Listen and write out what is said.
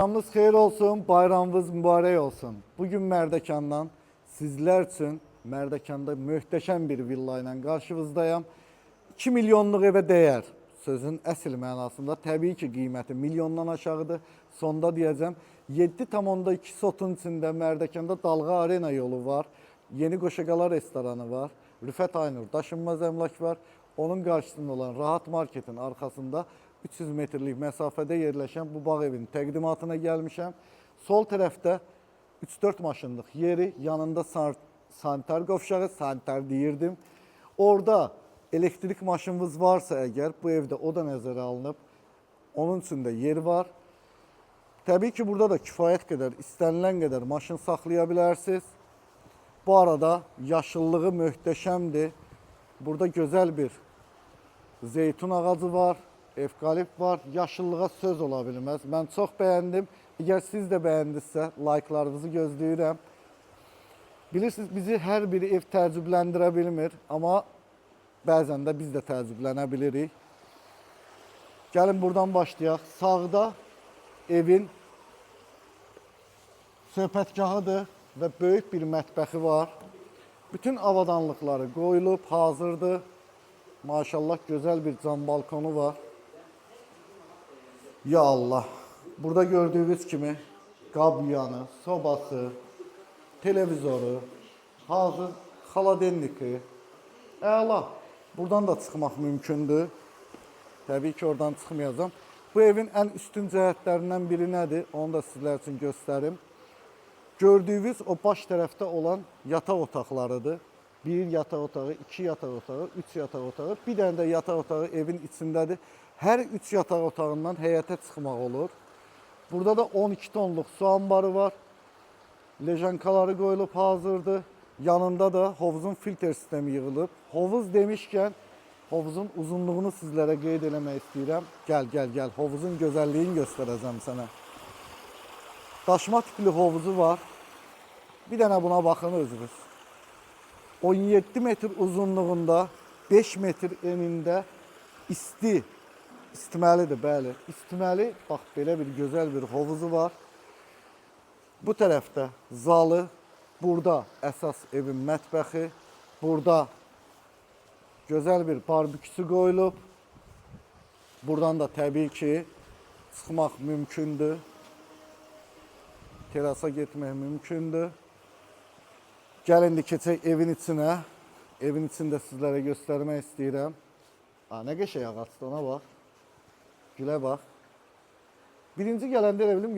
Bayramınız xeyir olsun, bayramınız mübarək olsun. Bugün Mərdəkandan sizlər üçün Mərdəkanda möhtəşəm bir villa ilə qarşınızdayım. 2 milyonluq evə dəyər. Sözün əsl mənasında təbii ki, qiyməti milyondan aşağıdır. Sonda deyəcəm, 7,2 sotun içində Mərdəkanda Dalğa Arena yolu var. Yeni Qoşaqala restoranı var. Rüfət Aynur daşınmaz əmlak var. Onun qarşısında olan Rahat Marketin arxasında 300 metrlik məsafədə yerləşən bu bağ evinin təqdimatına gəlmişəm. Sol tərəfdə 3-4 maşınlıq yeri, yanında sanitar qovşağı, sanitar deyirdim. Orada elektrik maşınınız varsa əgər, bu evdə o da nəzərə alınıb. Onun üçün də yer var. Təbii ki, burada da kifayət qədər, istənilən qədər maşın saxlaya bilərsiniz. Bu arada yaşıllığı möhtəşəmdir. Burada gözəl bir zeytun ağacı var, evkalipt var. Yaşıllığa söz ola bilməz. Mən çox bəyəndim. Əgər siz də bəyəndinizsə, like'larınızı gözləyirəm. Bilirsiniz, bizi hər bir ev təəccübləndirə bilmir, amma bəzən də biz də təəccüblənə bilirik. Gəlin buradan başlayaq. Sağda evin söhbətgahıdır və böyük bir mətbəxi var. Bütün avadanlıqları qoyulub, hazırdır. Maşallah, gözəl bir cam balkonu var. Ya Allah! Burada gördüğünüz kimi qab yuyanı, sobası, televizoru, hazır xaladelniki. Əla! Buradan da çıxmaq mümkündür. Təbii ki, oradan çıxmayacağım. Bu evin ən üstün cəhətlərindən biri nədir? Onu da sizlər üçün göstərim. Gördüyünüz o baş tərəfdə olan yataq otaqlarıdır. 1 yataq otağı, 2 yataq otağı, 3 yataq otağı, bir dənə də yataq otağı evin içindədir. Hər 3 yataq otağından həyətə çıxmaq olur. Burada da 12 tonluq su ambarı var. Lejankaları qoyulub hazırdır. Yanında da hovuzun filtr sistemi yığılıb. Hovuz demişkən, hovuzun uzunluğunu sizlərə qeyd eləmək istəyirəm. Gəl. Hovuzun gözəlliyini göstərəcəm sənə. Daşma tipli hovuzu var. Bir dənə buna baxın özünüz. 17 metr uzunluğunda, 5 metr enində istiməlidir, bəli. İstiməli, bax, belə bir gözəl bir hovuzu var. Bu tərəfdə zalı, burada əsas evin mətbəxi, burada gözəl bir barbeküsü qoyulub. Buradan da təbii ki, çıxmaq mümkündür. Terasa getmək mümkündür. Gəlin də keçək evin içinə. Evin içində sizlərə göstərmək istəyirəm. Nə qəşəng ağaçdır, ona bax. Gülə bax. Birinci gələndə elə bilim